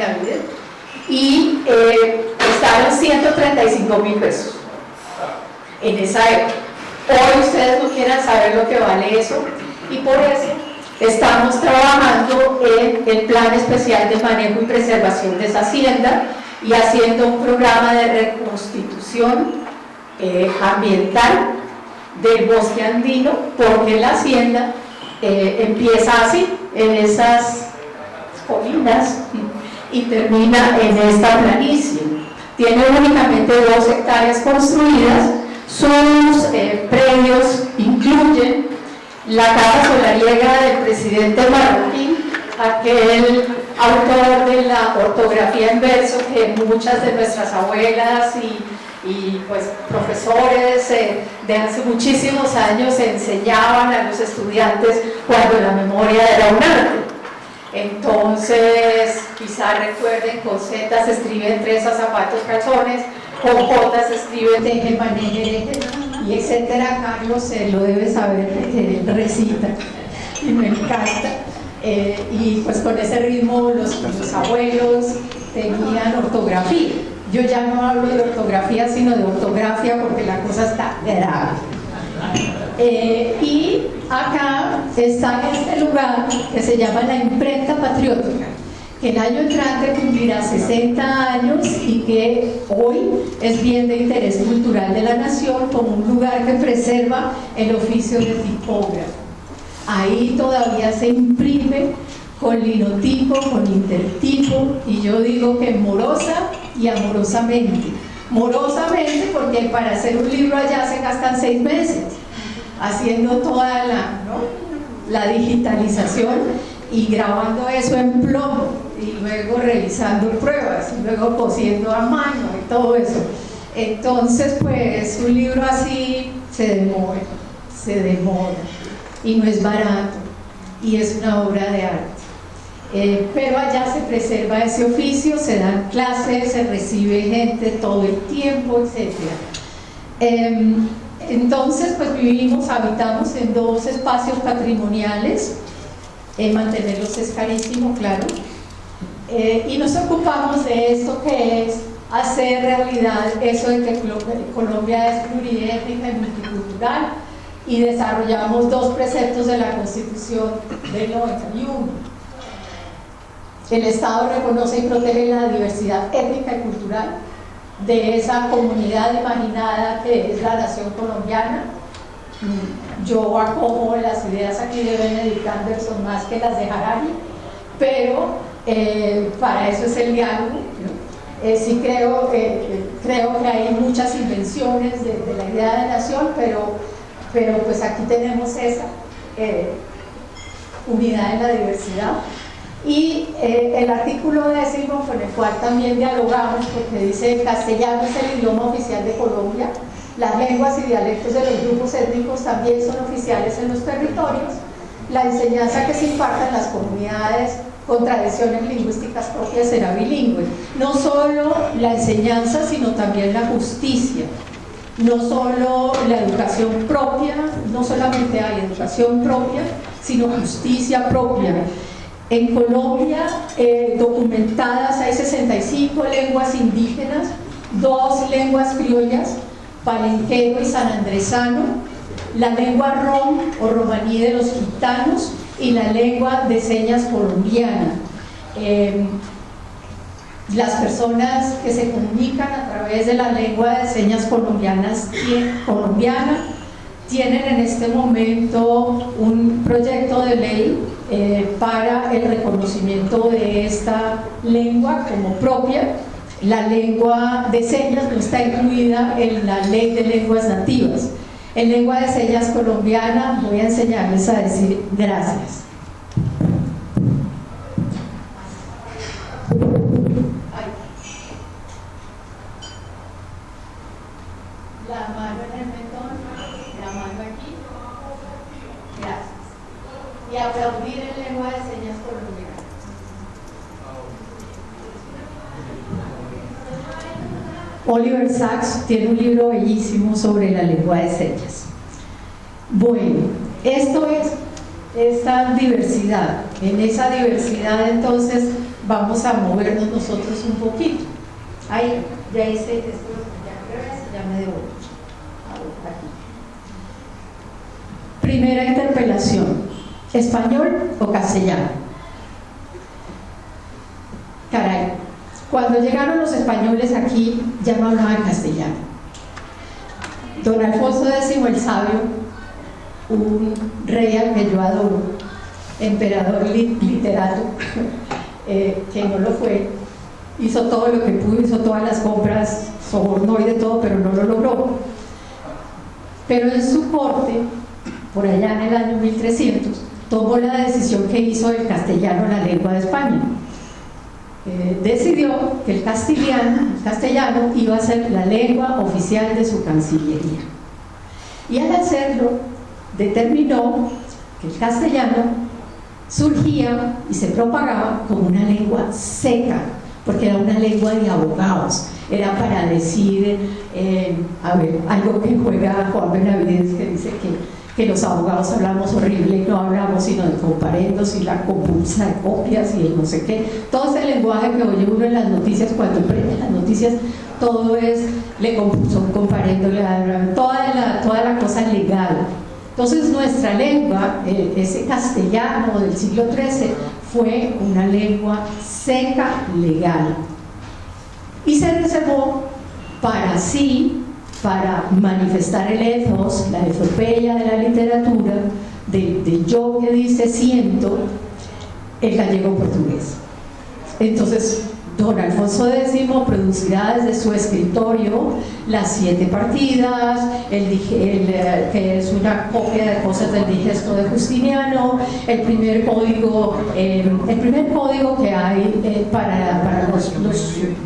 Benavides, y estaban 135.000 pesos en esa época. Hoy ustedes no quieran saber lo que vale eso, y por eso estamos trabajando en el Plan Especial de Manejo y Preservación de esa hacienda y haciendo un programa de reconstitución ambiental del bosque andino, porque la hacienda empieza así, en esas colinas, y termina en esta planicie. Tiene únicamente 2 hectáreas construidas. Sus predios incluyen la casa solariega del presidente Marroquín, aquel autor de la ortografía en verso que muchas de nuestras abuelas y pues profesores de hace muchísimos años enseñaban a los estudiantes cuando la memoria era un arte. Entonces, quizá recuerden, con Z se escriben trenzas, zapatos, calzones, con J se escribe teje, maneje, y etcétera. Carlos se lo debe saber porque él recita y me encanta. Y pues con ese ritmo los abuelos tenían ortografía. Yo ya no hablo de ortografía, sino de ortografía, porque la cosa está grave. Y acá está este lugar que se llama la Imprenta Patriótica, que el año entrante cumplirá 60 años y que hoy es bien de interés cultural de la nación como un lugar que preserva el oficio de tipógrafo. Ahí todavía se imprime con linotipo, con intertipo, y yo digo que morosa y amorosamente. Morosamente porque para hacer un libro allá se gastan 6 meses haciendo toda la digitalización y grabando eso en plomo y luego realizando pruebas y luego cosiendo a mano y todo eso. Entonces pues un libro así se demora y no es barato y es una obra de arte. Pero allá se preserva ese oficio, se dan clases, se recibe gente todo el tiempo, etc. Entonces pues habitamos en 2 espacios patrimoniales. Mantenerlos es carísimo, claro, y nos ocupamos de esto que es hacer realidad eso de que Colombia es pluriétnica y multicultural, y desarrollamos 2 preceptos de la Constitución del 91. El Estado reconoce y protege la diversidad étnica y cultural de esa comunidad imaginada que es la nación colombiana. Yo acojo las ideas aquí de Benedict Anderson más que las de Harari, pero para eso es el diálogo, ¿no? Sí creo que hay muchas invenciones de la idea de nación, pero pues aquí tenemos esa unidad en la diversidad. Y el artículo 10 con el cual también dialogamos, porque dice: el castellano es el idioma oficial de Colombia, las lenguas y dialectos de los grupos étnicos también son oficiales en los territorios, la enseñanza que se imparte en las comunidades con tradiciones lingüísticas propias será bilingüe. No solo la enseñanza, sino también la justicia, no solo la educación propia, no solamente hay educación propia, sino justicia propia. En Colombia, documentadas, hay 65 lenguas indígenas, 2 lenguas criollas, palenquero y sanandresano, la lengua rom o romaní de los gitanos y la lengua de señas colombiana. Las personas que se comunican a través de la lengua de señas colombiana tienen en este momento un proyecto de ley para el reconocimiento de esta lengua como propia. La lengua de señas no está incluida en la ley de lenguas nativas. En lengua de señas colombiana voy a enseñarles a decir gracias. La mano en el mentón, la mano aquí, gracias. Y aplaudir en lengua de señas colombiana. Oliver Sacks tiene un libro bellísimo sobre la lengua de señas. Bueno, esto es esta diversidad. En esa diversidad entonces vamos a movernos nosotros un poquito. Ahí, ya hice esto, ya me debo. Aquí. Primera interpelación: ¿español o castellano? Caray, cuando llegaron los españoles aquí ya no hablaban castellano. Don Alfonso X el Sabio, un rey al que yo adoro, emperador literato, que no lo fue, hizo todo lo que pudo, hizo todas las compras, sobornó y de todo, pero no lo logró. Pero en su corte, por allá en el año 1300, tomó la decisión que hizo del castellano la lengua de España. Decidió que el castellano iba a ser la lengua oficial de su cancillería. Y al hacerlo, determinó que el castellano surgía y se propagaba como una lengua seca, porque era una lengua de abogados, era para decir, algo que juega Juan Benavides, que dice que los abogados hablamos horrible y no hablamos sino de comparendos y la compulsa de copias y el no sé qué, todo ese lenguaje que oye uno en las noticias, cuando prende las noticias, todo es, le compuso un comparendo, toda la cosa legal. Entonces nuestra lengua, ese castellano del siglo XIII, fue una lengua seca, legal, y se reservó para sí, para manifestar el ethos, la epopeya de la literatura, del yo que dice siento, el gallego portugués. Entonces don Alfonso X producirá desde su escritorio las 7 partidas, que es una copia de cosas del digesto de Justiniano, el primer código que hay para los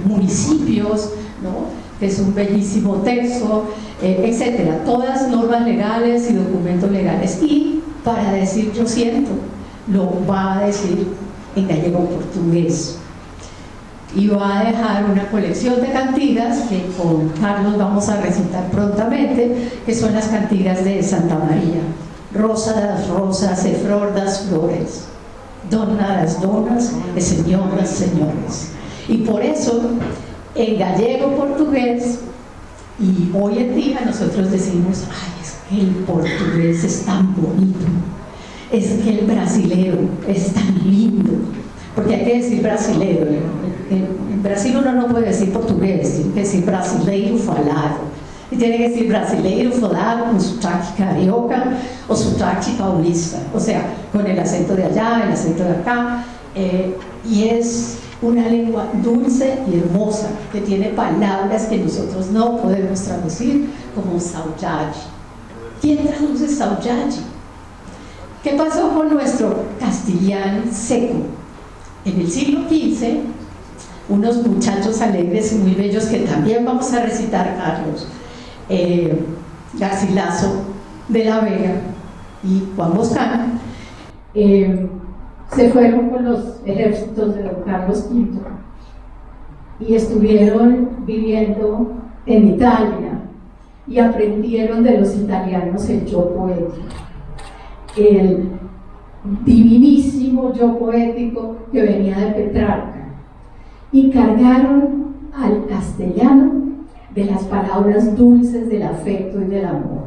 municipios, ¿no?, que es un bellísimo texto, etcétera, todas normas legales y documentos legales. Y para decir yo siento, lo va a decir en gallego portugués. Y va a dejar una colección de cantigas que con Carlos vamos a recitar prontamente, que son las cantigas de Santa María: rosa das rosas, e flor das flores, dona das donas, e señor das señores. Y por eso en gallego portugués, y hoy en día nosotros decimos, ay, es que el portugués es tan bonito, es que el brasilero es tan lindo, porque hay que decir brasilero. En Brasil uno no puede decir portugués, tiene que decir brasileiro falado, y tiene que decir brasileiro falado con sotaque carioca o sotaque paulista, o sea, con el acento de allá, el acento de acá, y es una lengua dulce y hermosa, que tiene palabras que nosotros no podemos traducir, como saudade. ¿Quién traduce saudade? ¿Qué pasó con nuestro castellano seco? En el siglo XV, unos muchachos alegres y muy bellos, que también vamos a recitar, Carlos, Garcilaso de la Vega y Juan Boscán, se fueron con los ejércitos de don Carlos V y estuvieron viviendo en Italia y aprendieron de los italianos el yo poético, el divinísimo yo poético que venía de Petrarca, y cargaron al castellano de las palabras dulces del afecto y del amor.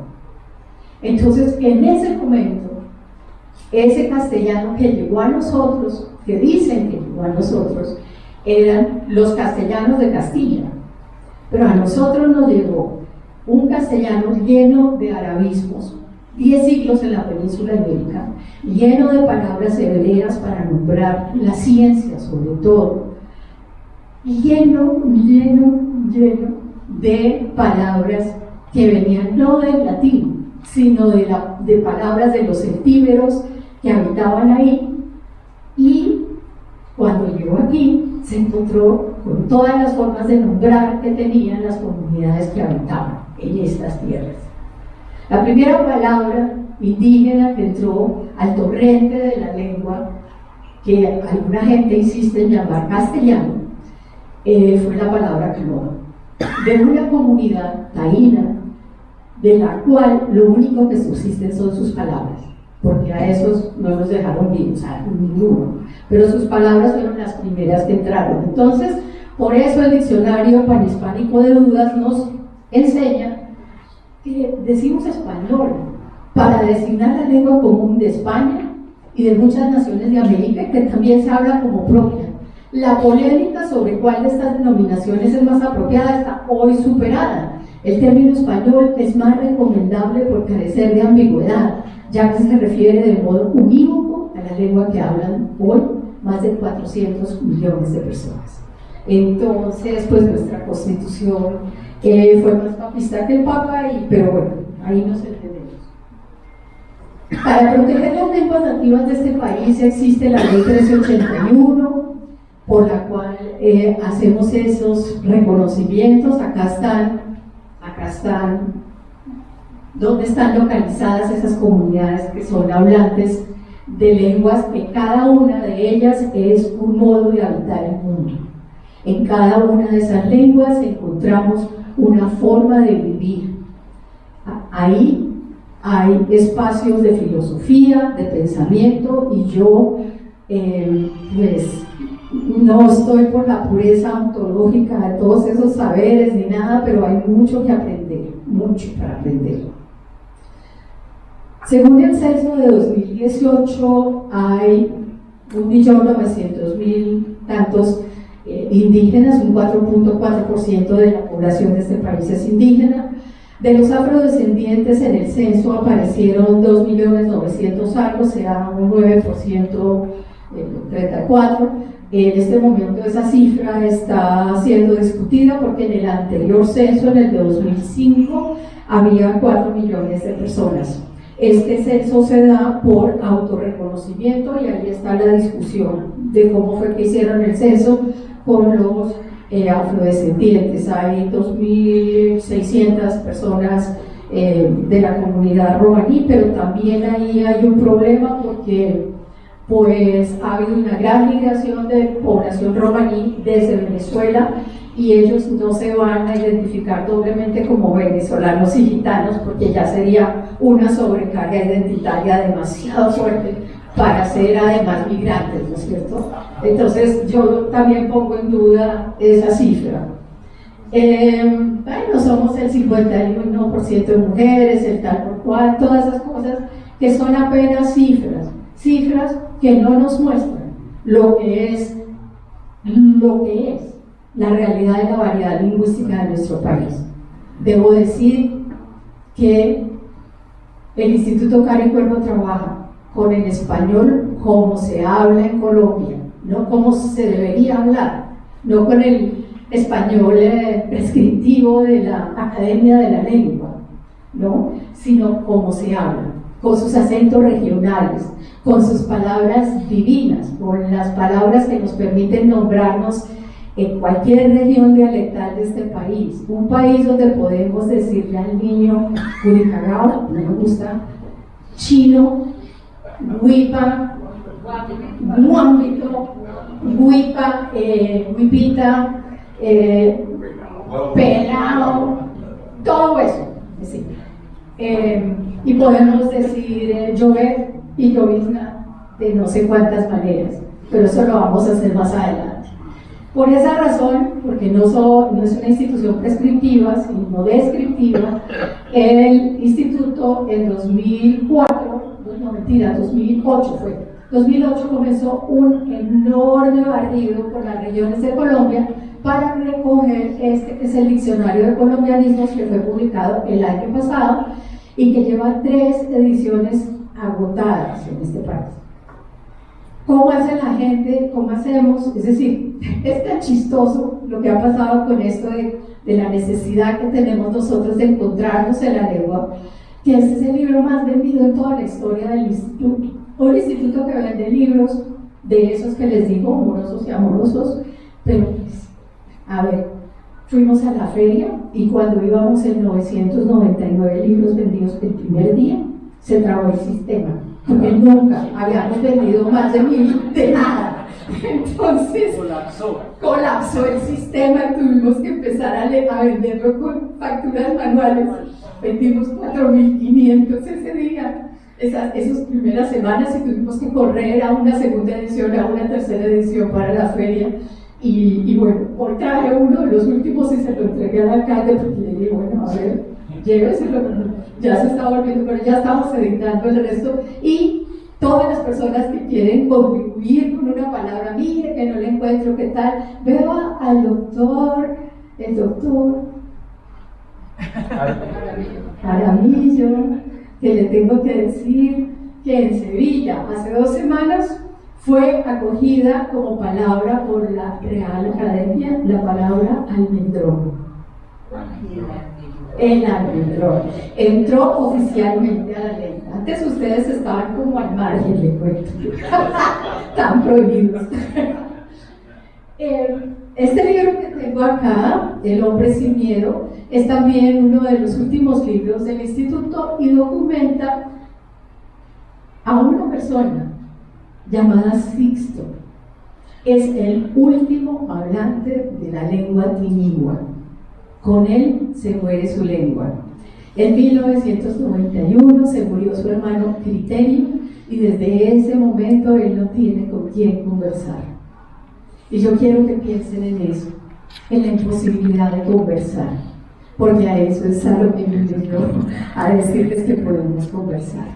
Entonces, en ese momento, ese castellano que llegó a nosotros, que dicen que llegó a nosotros, eran los castellanos de Castilla, pero a nosotros nos llegó un castellano lleno de arabismos, 10 siglos en la península ibérica, lleno de palabras hebreas para nombrar la ciencia sobre todo, lleno de palabras que venían no del latín, sino de palabras de los celtíberos que habitaban ahí. Y cuando llegó aquí se encontró con todas las formas de nombrar que tenían las comunidades que habitaban en estas tierras. La primera palabra indígena que entró al torrente de la lengua, que alguna gente insiste en llamar castellano, fue la palabra canoa, de una comunidad taína, de la cual lo único que subsisten son sus palabras. porque a esos no nos dejaron vivir, o sea, ninguno, pero sus palabras fueron las primeras que entraron. Entonces, por eso el diccionario panhispánico de dudas nos enseña que decimos español para designar la lengua común de España y de muchas naciones de América, que también se habla como propia. La polémica sobre cuál de estas denominaciones es más apropiada está hoy superada. El término español es más recomendable por carecer de ambigüedad, ya que se refiere de modo unívoco a la lengua que hablan hoy más de 400 millones de personas. Entonces, pues nuestra constitución fue más papista que el Papa, pero bueno, ahí nos entendemos. Para proteger las lenguas nativas de este país existe la ley 1381, por la cual hacemos esos reconocimientos. Acá están, donde están localizadas esas comunidades que son hablantes de lenguas, que cada una de ellas es un modo de habitar el mundo. En cada una de esas lenguas encontramos una forma de vivir. Ahí hay espacios de filosofía, de pensamiento, y yo pues no estoy por la pureza ontológica de todos esos saberes ni nada, pero hay mucho que aprender, mucho para aprender. Según el censo de 2018, hay 1.900.000 tantos indígenas, un 4.4% de la población de este país es indígena. De los afrodescendientes en el censo aparecieron 2.900.000 algo, o sea, un 9%, 34%. En este momento esa cifra está siendo discutida porque en el anterior censo, en el de 2005, había 4 millones de personas. Este censo se da por autorreconocimiento y ahí está la discusión de cómo fue que hicieron el censo con los afrodescendientes. Hay 2.600 personas de la comunidad romaní, pero también ahí hay un problema porque pues ha habido una gran migración de población romaní desde Venezuela y ellos no se van a identificar doblemente como venezolanos y gitanos porque ya sería una sobrecarga identitaria demasiado fuerte para ser además migrantes, ¿no es cierto? Entonces yo también pongo en duda esa cifra. Bueno, somos el 51% de mujeres, el tal por cual, todas esas cosas que son apenas cifras que no nos muestran lo que es la realidad de la variedad lingüística de nuestro país. Debo decir que el Instituto Karen Cuervo trabaja con el español como se habla en Colombia, no como se debería hablar, no con el español prescriptivo de la Academia de la Lengua, ¿no? Sino como se habla, con sus acentos regionales, con sus palabras divinas, con las palabras que nos permiten nombrarnos en cualquier región dialectal de este país. Un país donde podemos decirle al niño Curicagao, me gusta, chino, huipa, muambito, huipa, huipita, pelao, todo eso. Sí. Y podemos decir llover y llovizna de no sé cuántas maneras, pero eso lo vamos a hacer más adelante. Por esa razón, porque no es una institución prescriptiva, sino descriptiva, el instituto en 2008 fue. 2008 comenzó un enorme barrido por las regiones de Colombia para recoger este que es el diccionario de colombianismos que fue publicado el año pasado y que lleva 3 ediciones agotadas en este país. ¿Cómo hace la gente? ¿Cómo hacemos? Es decir, es tan chistoso lo que ha pasado con esto de la necesidad que tenemos nosotros de encontrarnos en la lengua, que este es el libro más vendido en toda la historia del instituto. Un instituto que vende libros de esos que les digo, amorosos y amorosos, pero pues, a ver, fuimos a la feria y cuando íbamos en 999 libros vendidos el primer día, se trabó el sistema, porque nunca habíamos vendido más de 1000 de nada. Entonces colapsó el sistema y tuvimos que empezar a venderlo con facturas manuales. Vendimos 4.500 ese día. esas primeras semanas y tuvimos que correr a una segunda edición, a una tercera edición para la feria. Y bueno, hoy traje uno de los últimos y se lo entregué al alcalde porque le dije, bueno, a ver, lléveselo, ya se está volviendo, pero ya estamos editando el resto. Y todas las personas que quieren contribuir con una palabra, mire que no le encuentro, ¿qué tal? Veo al doctor, el doctor Jaramillo, que le tengo que decir que en Sevilla, hace 2 semanas, fue acogida como palabra por la Real Academia la palabra almendrón. El almendrón entró oficialmente a la ley. Antes ustedes estaban como al margen, le cuento. Están prohibidos. Este libro que tengo acá, El hombre sin miedo, es también uno de los últimos libros del instituto y documenta a una persona llamada Sixto. Es el último hablante de la lengua tinigua. Con él se muere su lengua. En 1991 se murió su hermano Criterio y desde ese momento él no tiene con quién conversar. Y yo quiero que piensen en eso, en la imposibilidad de conversar, porque a eso es a lo que me vino a decirles que podemos conversar.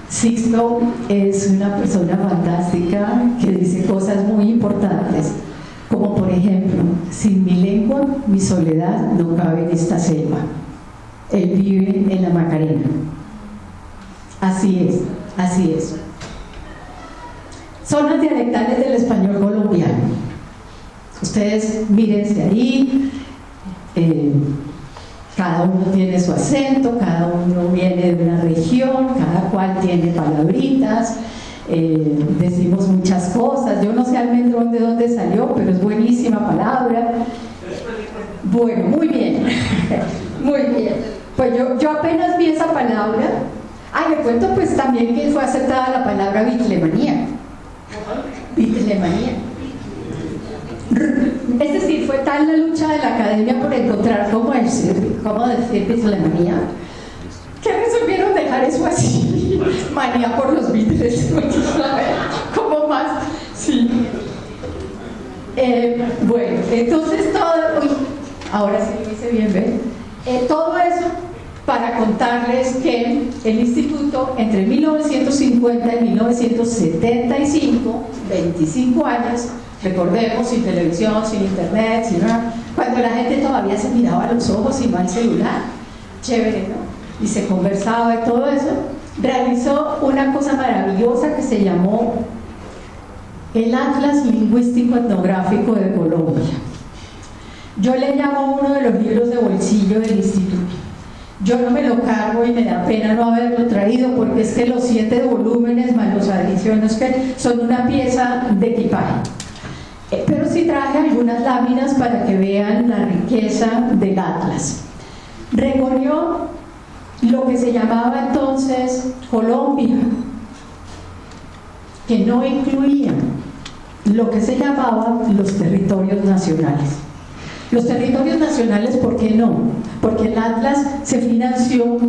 Sixto es una persona fantástica que dice cosas muy importantes, como por ejemplo, sin mi lengua, mi soledad no cabe en esta selva. Él vive en la Macarena. Así es, así es. Zonas dialectales del español colombiano. Ustedes mírense ahí, cada uno tiene su acento, cada uno viene de una región, cada cual tiene palabritas, decimos muchas cosas. Yo no sé almendrón de dónde salió, pero es buenísima palabra. Bueno, muy bien, muy bien. Pues yo apenas vi esa palabra. Le cuento pues también que fue aceptada la palabra bitlemanía. Bitlemanía. Es decir, fue tal la lucha de la academia por encontrar cómo decir bitlemanía, que resolvieron dejar eso así. Manía por los Beatles. ¿Cómo más? Sí. Bueno, entonces todo. Uy, ahora sí lo hice bien, ¿ven? Todo eso para contarles que el instituto entre 1950 y 1975, 25 años, recordemos, sin televisión, sin internet, sin nada, cuando la gente todavía se miraba a los ojos y no al celular, chévere, ¿no? Y se conversaba y todo eso, realizó una cosa maravillosa que se llamó el Atlas Lingüístico Etnográfico de Colombia. Yo le llamo uno de los libros de bolsillo del instituto. Yo no me lo cargo y me da pena no haberlo traído porque es que los 7 volúmenes más los adiciones que son una pieza de equipaje. Pero sí traje algunas láminas para que vean la riqueza del Atlas. Recorrió lo que se llamaba entonces Colombia, que no incluía lo que se llamaban los territorios nacionales. Los territorios nacionales, ¿por qué no? Porque el Atlas se financió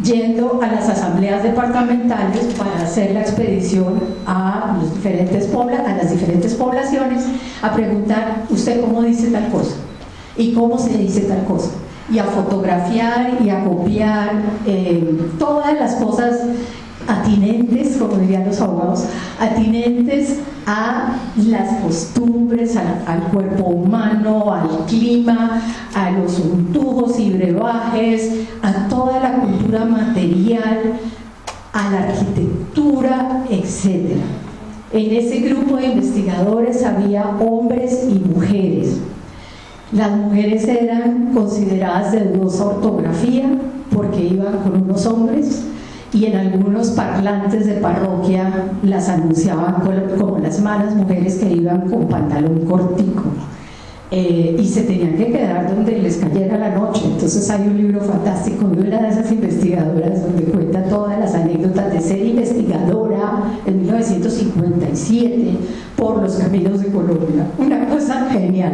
yendo a las asambleas departamentales para hacer la expedición a las diferentes poblaciones a preguntar, ¿usted cómo dice tal cosa? ¿Y cómo se dice tal cosa? Y a fotografiar y a copiar todas las cosas atinentes, como dirían los abogados, atinentes a las costumbres, al cuerpo humano, al clima, a los untujos y brebajes, a toda la cultura material, a la arquitectura, etc. En ese grupo de investigadores había hombres y mujeres. Las mujeres eran consideradas de dudosa ortografía porque iban con unos hombres, y en algunos parlantes de parroquia las anunciaban como las malas mujeres que iban con pantalón cortico, y se tenían que quedar donde les cayera la noche. Entonces hay un libro fantástico de una de esas investigadoras donde cuenta todas las anécdotas de ser investigadora en 1957 por los caminos de Colombia, una cosa genial.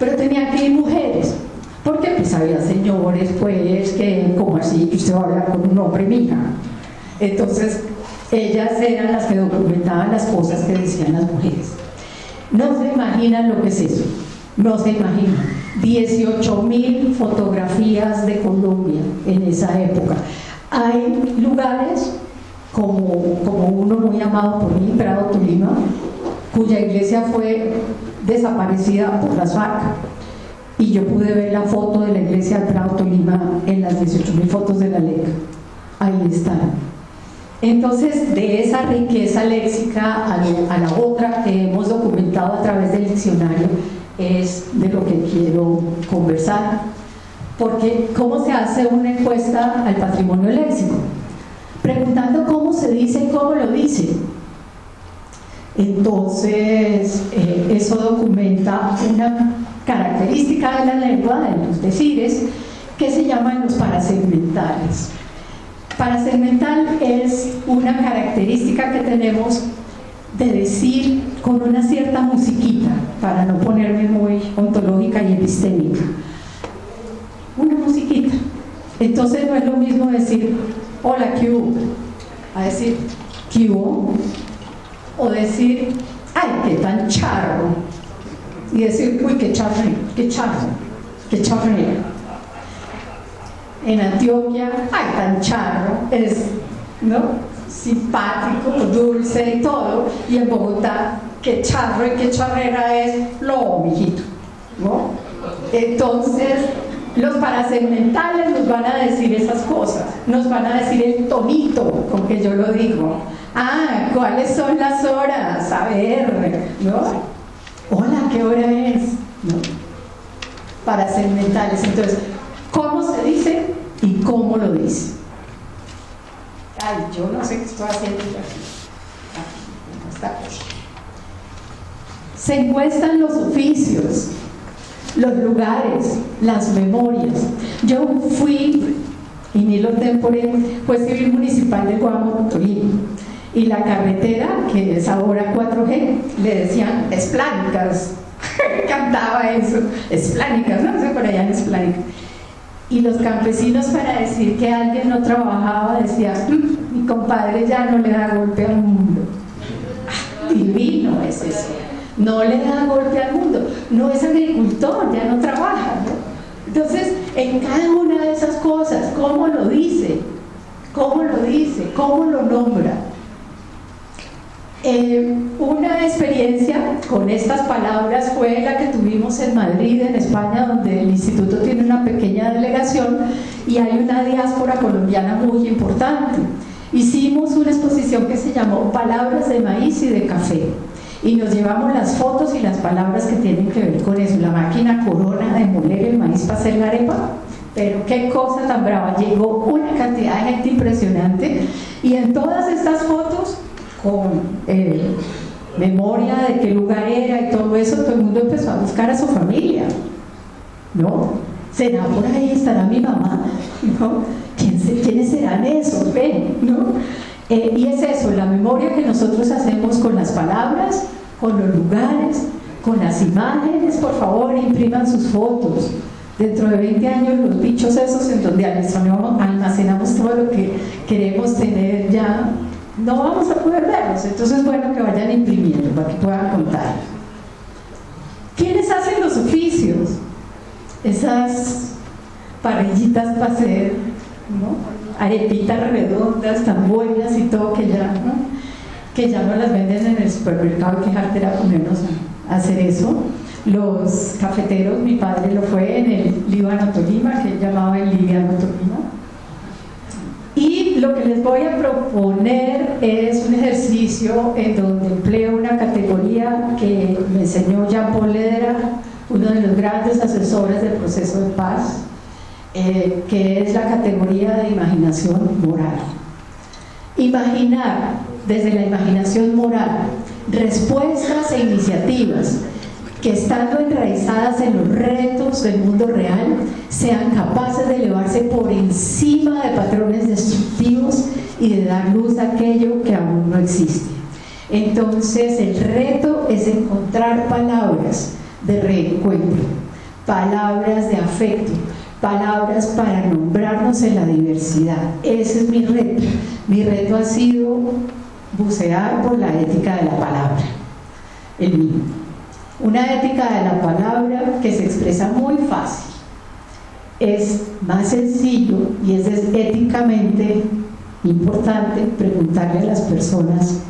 Pero tenían que ir mujeres, porque pues había señores pues que, como así, que usted va a hablar con un hombre, mija. Entonces, ellas eran las que documentaban las cosas que decían las mujeres. No se imaginan lo que es eso, no se imaginan. 18.000 fotografías de Colombia en esa época. Hay lugares como uno muy amado por mí, Prado, Tolima, cuya iglesia fue desaparecida por las FARC, y yo pude ver la foto de la iglesia de Prado, Tolima en las 18.000 fotos de la LEC. Ahí están. Entonces, de esa riqueza léxica a la otra que hemos documentado a través del diccionario, es de lo que quiero conversar. Porque, ¿cómo se hace una encuesta al patrimonio léxico? Preguntando cómo se dice y cómo lo dice. Entonces, eso documenta una característica de la lengua, de los decires, que se llaman los parasegmentales. Parasegmental es una característica que tenemos de decir con una cierta musiquita, para no ponerme muy ontológica y epistémica. Una musiquita. Entonces no es lo mismo decir hola, ¿qué hubo? A decir ¿qué hubo? O decir ay, qué tan charro. Y decir uy, qué charro, qué charro, qué charro. En Antioquia, ay, tan charro, es, ¿no?, simpático, dulce y todo. Y en Bogotá, qué charro y qué charrera es lo mijito, ¿no? Entonces, los parasegmentales nos van a decir esas cosas, nos van a decir el tonito con que yo lo digo. Ah, ¿cuáles son las horas? A ver, ¿no? Hola, ¿qué hora es? ¿No? Parasegmentales. Entonces, ¿cómo se dice y cómo lo dice? Ay, yo no sé qué estoy haciendo aquí. Esta cosa. Se encuestan los oficios, los lugares, las memorias. Yo fui, in illo tempore, fue civil municipal de Guamo, Tolima, y la carretera, que es ahora 4G, le decían Esplánicas. Cantaba eso, Esplánicas, no sé, por allá en Esplánicas. Y los campesinos, para decir que alguien no trabajaba, decían mi compadre ya no le da golpe al mundo. Divino es eso, no le da golpe al mundo, no es agricultor, ya no trabaja, ¿no? Entonces, en cada una de esas cosas, ¿cómo lo dice? ¿Cómo lo dice? ¿Cómo lo nombra? Una experiencia con estas palabras fue la que tuvimos en Madrid, en España, donde el instituto tiene una pequeña delegación y hay una diáspora colombiana muy importante. Hicimos una exposición que se llamó Palabras de maíz y de café, y nos llevamos las fotos y las palabras que tienen que ver con eso. La máquina Corona de moler el maíz para hacer la arepa, pero qué cosa tan brava, llegó una cantidad de gente impresionante, y en todas estas fotos, con memoria de qué lugar era y todo eso, todo el mundo empezó a buscar a su familia, ¿no? ¿Será por ahí? ¿Estará mi mamá? ¿No? ¿Quiénes serán esos? Ven, ¿no? Y es eso, la memoria que nosotros hacemos con las palabras, con los lugares, con las imágenes. Por favor, impriman sus fotos. Dentro de 20 años los bichos esos en donde almacenamos todo lo que queremos tener ya, no vamos a poder verlos. Entonces, bueno, que vayan imprimiendo para que puedan contar. ¿Quiénes hacen los oficios? Esas parrillitas para hacer, ¿no?, arepitas redondas tan buenas y todo, que ya no las venden en el supermercado. Qué jartera ponernos a hacer eso. Los cafeteros, mi padre lo fue en el Líbano Tolima, que él llamaba el Líbano Tolima. Y lo que les voy a proponer es un ejercicio en donde empleo una categoría que me enseñó Jean-Paul Lederach, uno de los grandes asesores del proceso de paz, que es la categoría de imaginación moral. Imaginar desde la imaginación moral respuestas e iniciativas que, estando enraizadas en los retos del mundo real, sean capaces de elevarse por encima de patrones destructivos y de dar luz a aquello que aún no existe. Entonces, el reto es encontrar palabras de reencuentro, palabras de afecto, palabras para nombrarnos en la diversidad. Ese es mi reto. Mi reto ha sido bucear por la ética de la palabra, el mío. Una ética de la palabra que se expresa muy fácil. Es más sencillo y es éticamente importante preguntarle a las personas,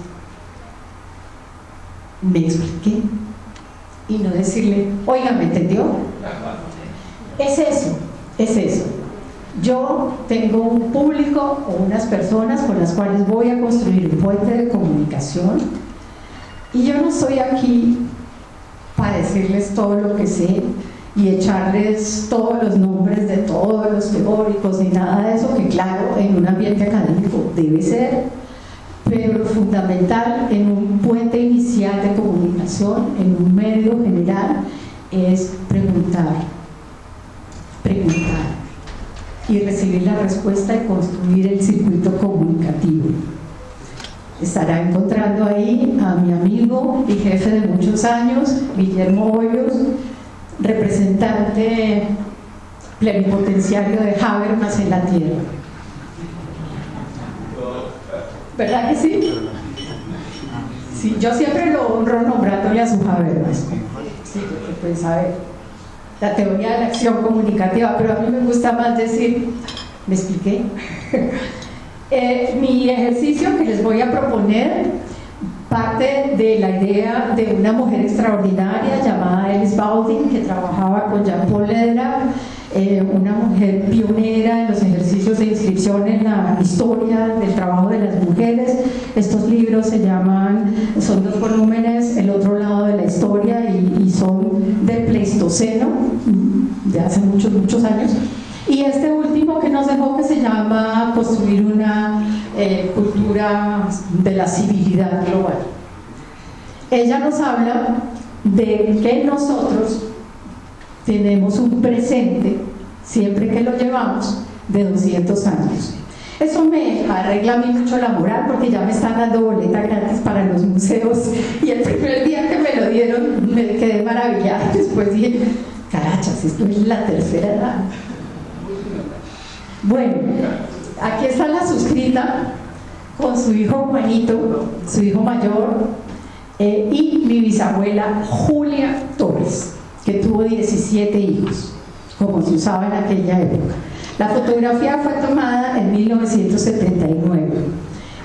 ¿me expliqué? Y no decirle, oiga, ¿me entendió? Es eso, es eso. Yo tengo un público o unas personas con las cuales voy a construir un puente de comunicación y yo no estoy aquí para decirles todo lo que sé y echarles todos los nombres de todos los teóricos ni nada de eso, que claro, en un ambiente académico debe ser, pero lo fundamental en un puente inicial de comunicación, en un medio general, es preguntar y recibir la respuesta y construir el circuito comunicativo. Estará encontrando ahí a mi amigo y jefe de muchos años, Guillermo Hoyos, representante plenipotenciario de Habermas en la Tierra. ¿Verdad que sí? Sí, yo siempre lo honro nombrándole a su Habermas. Sí, porque pues a ver, la teoría de la acción comunicativa, pero a mí me gusta más decir, ¿me expliqué? Mi ejercicio que les voy a proponer parte de la idea de una mujer extraordinaria llamada Alice Baldwin, que trabajaba con Jean-Paul Ledra, una mujer pionera en los ejercicios de inscripción en la historia del trabajo de las mujeres. Estos libros son 2 volúmenes, El otro lado de la historia, y son del Pleistoceno, de hace muchos, muchos años. Y este último que nos dejó, que se llama Construir una cultura de la civilidad global. Ella nos habla de que nosotros tenemos un presente, siempre que lo llevamos, de 200 años. Eso me arregla a mí mucho la moral, porque ya me están dando boleta gratis para los museos, y el primer día que me lo dieron me quedé maravillada. Después dije, carachas, esto es la tercera edad. Bueno, aquí está la suscrita con su hijo Juanito, su hijo mayor, y mi bisabuela Julia Torres, que tuvo 17 hijos, como se usaba en aquella época. La fotografía fue tomada en 1979.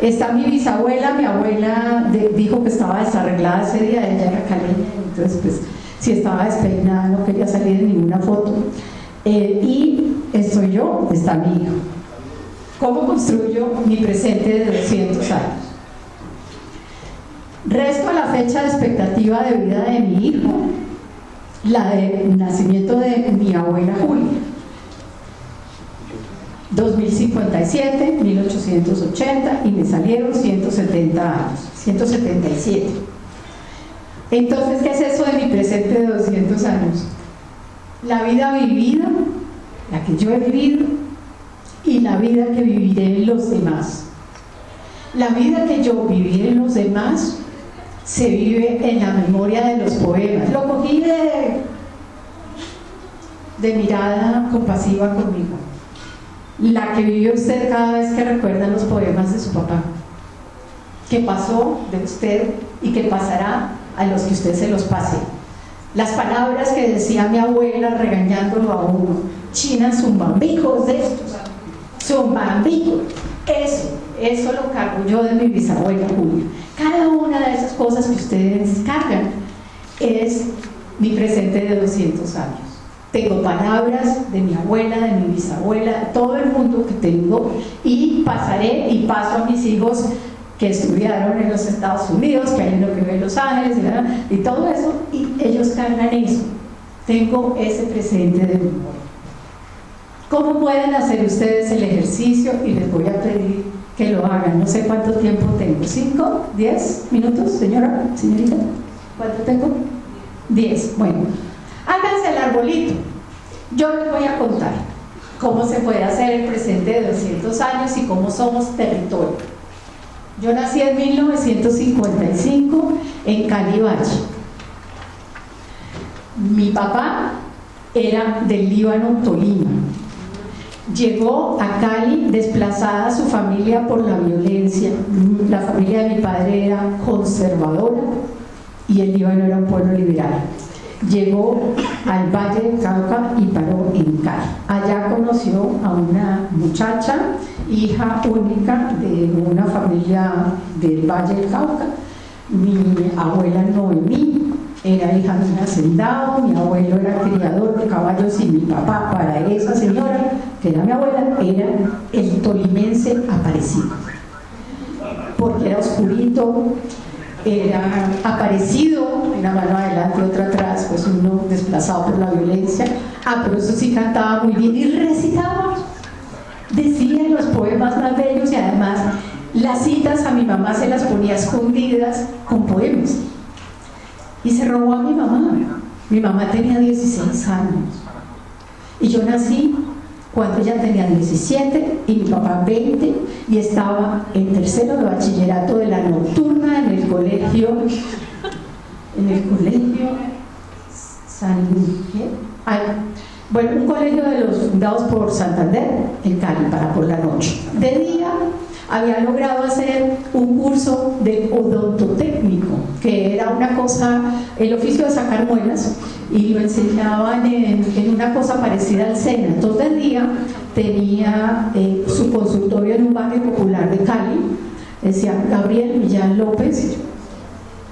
Está mi bisabuela, mi abuela dijo que estaba desarreglada ese día, ella era caleña, entonces pues si estaba despeinada no quería salir en ninguna foto. Y estoy yo, está mi hijo. ¿Cómo construyo mi presente de 200 años? Resto a la fecha de expectativa de vida de mi hijo, la de nacimiento de mi abuela Julia, 2057, 1880, y me salieron 170 años, 177. Entonces, ¿qué es eso de mi presente de 200 años? La vida vivida, la que yo he vivido, y la vida que viviré en los demás. La vida que yo viviré en los demás se vive en la memoria de los poemas. Lo cogí de mirada compasiva conmigo. La que vive usted cada vez que recuerda los poemas de su papá, que pasó de usted y que pasará a los que usted se los pase. Las palabras que decía mi abuela regañándolo a uno: China, zumbambicos de estos, zumbambicos. Eso lo cargo yo de mi bisabuela Julia. Cada una de esas cosas que ustedes cargan es mi presente de 200 años. Tengo palabras de mi abuela, de mi bisabuela, de todo el mundo que tengo, y pasaré y paso a mis hijos que estudiaron en los Estados Unidos, que hay uno que vive en Los Ángeles, ¿verdad? Y todo eso, y ellos cargan eso. Tengo ese presente de memoria. ¿Cómo pueden hacer ustedes el ejercicio? Y les voy a pedir que lo hagan. No sé cuánto tiempo tengo. ¿5? ¿10 minutos, señora? ¿Señorita? ¿Cuánto tengo? 10. Bueno, háganse el arbolito. Yo les voy a contar cómo se puede hacer el presente de 200 años y cómo somos territorio. Yo nací en 1955 en Cali Valle. Mi papá era del Líbano, Tolima. Llegó a Cali desplazada su familia por la violencia. La familia de mi padre era conservadora y el Líbano era un pueblo liberal. Llegó al Valle del Cauca y paró en Cali. Allá conoció a una muchacha, hija única de una familia del Valle del Cauca. Mi abuela Noemí era hija de un hacendado, mi abuelo era criador de caballos y mi papá, para esa señora, que era mi abuela, era el tolimense aparecido. Porque era oscurito, era aparecido, una mano adelante, otra atrás, pues uno desplazado por la violencia. Pero eso sí cantaba muy bien y recitaba, decía los poemas más bellos y además las citas a mi mamá se las ponía escondidas con poemas. Y se robó a mi mamá. Mi mamá tenía 16 años. Y yo nací cuando ella tenía 17 y mi papá 20 y estaba en tercero de bachillerato de la nocturna en el colegio San Miguel. Bueno, un colegio de los fundados por Santander en Cali, para por la noche. De día había logrado hacer un curso de odontotécnico, que era una cosa, el oficio de sacar muelas, y lo enseñaban en una cosa parecida al SENA. Entonces de día tenía su consultorio en un barrio popular de Cali, decía Gabriel Millán López,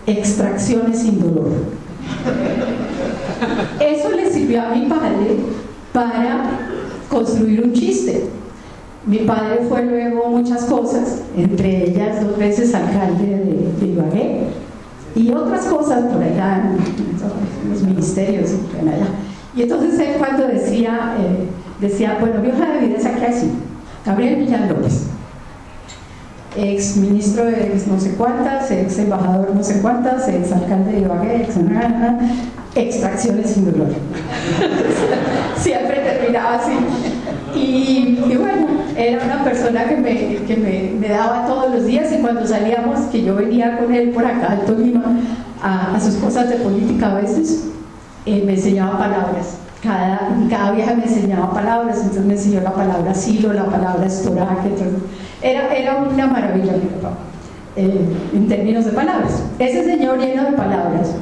extracciones sin dolor. Eso le sirvió a mi padre para construir un chiste. Mi padre fue luego muchas cosas, entre ellas 2 veces alcalde de Ibagué y otras cosas por allá en los ministerios por allá. Y entonces él cuando decía, bueno, mi hoja de vida es aquí así: Gabriel Millán López, ex ministro de no sé cuántas, ex embajador no sé cuántas, ex alcalde de Ibagué, extracciones sin dolor. Siempre terminaba así. Y bueno, era una persona que me daba todos los días, y cuando salíamos, que yo venía con él por acá al Tolima a sus cosas de política a veces, me enseñaba palabras. Cada viaje me enseñaba palabras. Entonces me enseñó la palabra silo, la palabra estoraje. Era una maravilla mi papá en términos de palabras. Ese señor lleno de palabras,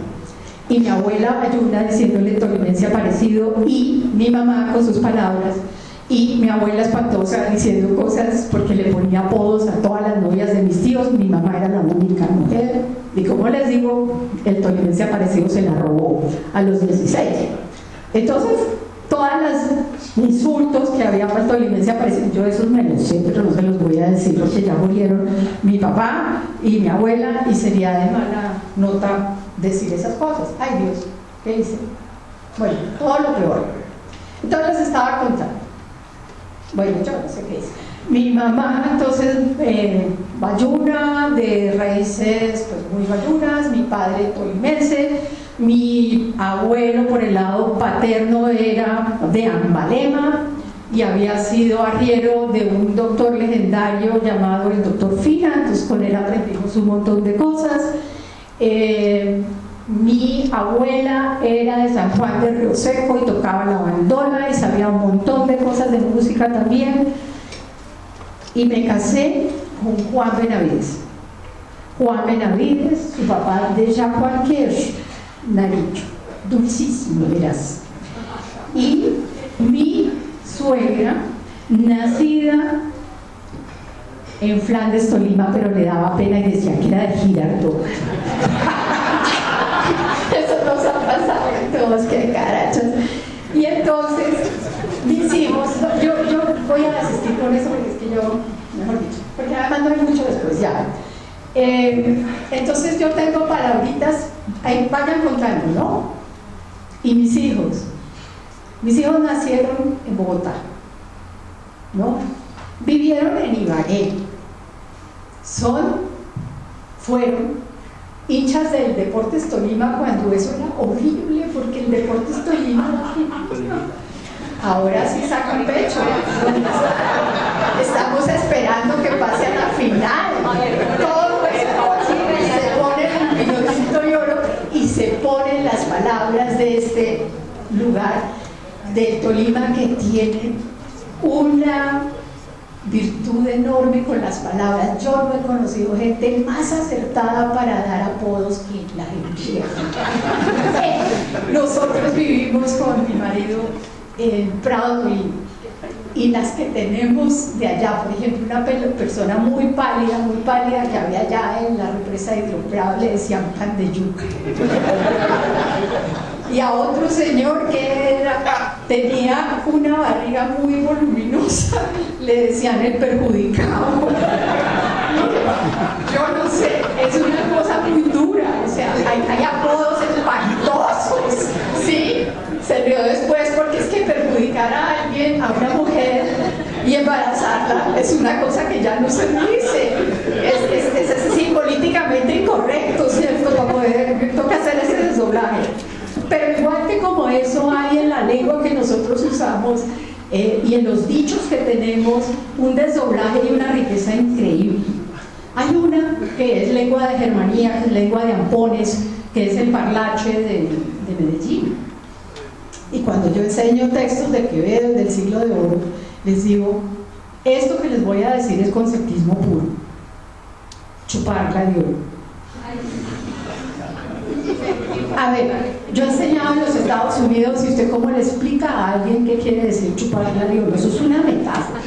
y mi abuela Ayuna diciéndole tolimense aparecido, y mi mamá con sus palabras, y mi abuela espantosa diciendo cosas porque le ponía apodos a todas las novias de mis tíos. Mi mamá era la única mujer, y como les digo, el tolimense aparecido se la robó a los 16. Entonces, todos los insultos que había para el tolimense aparecido, yo esos me los sé, pero no se los voy a decir porque ya murieron mi papá y mi abuela, y sería de mala nota decir esas cosas. Ay Dios, ¿qué hice? Bueno, todo lo peor. Entonces les estaba contando. Bueno, yo no sé qué hice. Mi mamá, entonces, bayuna, de raíces pues muy bayunas, mi padre tolimense, mi abuelo por el lado paterno era de Ambalema y había sido arriero de un doctor legendario llamado el doctor Fina, entonces con él aprendimos un montón de cosas. Mi abuela era de San Juan de Río Seco y tocaba la bandola y sabía un montón de cosas de música también. Y me casé con Juan Benavides. Juan Benavides, su papá de Jean Juan Kirsch, Naricho, dulcísimo, verás. Y mi suegra, nacida en Flandes, Tolima, pero le daba pena y decía que era de Girardot. Eso nos ha pasado a todos, qué carachos. Y entonces hicimos, yo voy a desistir con eso porque es que yo, mejor dicho, porque además no hay mucho después ya. Entonces yo tengo palabritas, ahí vayan contando, ¿no? Y mis hijos nacieron en Bogotá, ¿no? Vivieron en Ibagué, fueron hinchas del Deportes Tolima cuando eso era horrible, porque el Deportes Tolima ahora sí sacan pecho. Estamos esperando que pase a la final. Todo eso, y se ponen el piloncito de oro y se ponen las palabras de este lugar del Tolima que tiene una virtud enorme con las palabras. Yo no he conocido gente más acertada para dar apodos que la gente. Nosotros vivimos con mi marido en Prado y las que tenemos de allá, por ejemplo, una persona muy pálida que había allá en la represa de Hidroprado le decían pan de yuca. Y a otro señor que tenía una barriga muy voluminosa le decían el perjudicado. Yo no sé, es una cosa muy dura, o sea, hay apodos espantosos, ¿sí? Se rió después porque es que perjudicar a alguien, a una mujer y embarazarla es una cosa que ya no se dice, es así políticamente incorrecto, ¿cierto? Para poder, toca hacer ese desdoblaje. Pero igual que como eso hay en la lengua que nosotros usamos y en los dichos que tenemos un desdoblaje y una riqueza increíble. Hay una que es lengua de Germanía, que es lengua de Ampones, que es el parlache de Medellín. Y cuando yo enseño textos de Quevedo del siglo de oro, les digo, esto que les voy a decir es conceptismo puro. Chuparla de oro. A ver, yo he enseñado en los Estados Unidos y usted cómo le explica a alguien qué quiere decir chupar gladiolo. Eso es una metáfora.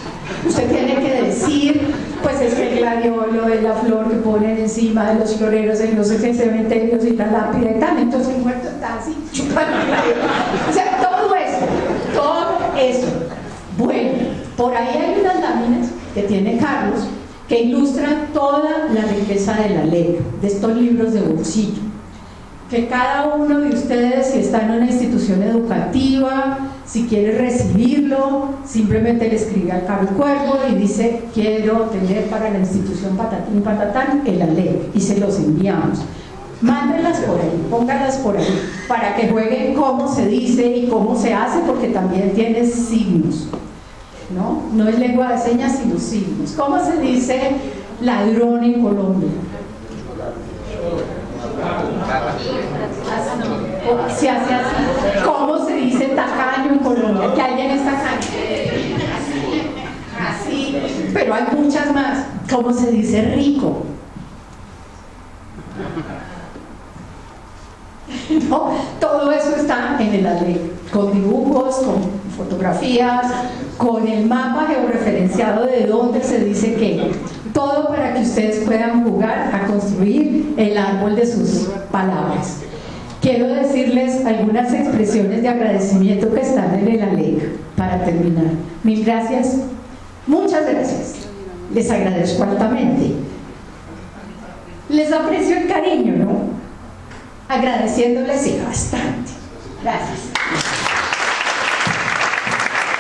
Usted tiene que decir, pues es que el gladiolo es la flor que ponen encima de los floreros en los cementerios y la lápida y tal. Entonces el muerto está así, chupando gladiolo. O sea, todo eso. Bueno, por ahí hay unas láminas que tiene Carlos que ilustran toda la riqueza de la ley, de estos libros de bolsillo. Que cada uno de ustedes, si está en una institución educativa, si quiere recibirlo, simplemente le escribe al Carlos Cuervo y dice, quiero tener para la institución patatín patatán en la ley, y se los enviamos. Mándenlas por ahí, pónganlas por ahí, para que jueguen cómo se dice y cómo se hace, porque también tiene signos, ¿no? No es lengua de señas, sino signos. ¿Cómo se dice ladrón en Colombia? Se hace así. ¿Cómo se dice tacaño en Colombia? Que alguien es tacaño. Así. Pero hay muchas más. ¿Cómo se dice rico? ¿No? Todo eso está en la ley, con dibujos, con fotografías, con el mapa georreferenciado de dónde se dice qué. Todo para que ustedes puedan jugar a construir el árbol de sus palabras. Quiero decirles algunas expresiones de agradecimiento que están en la ley para terminar. Mil gracias, muchas gracias. Les agradezco altamente. Les aprecio el cariño, ¿no? Agradeciéndoles, sí, bastante. Gracias.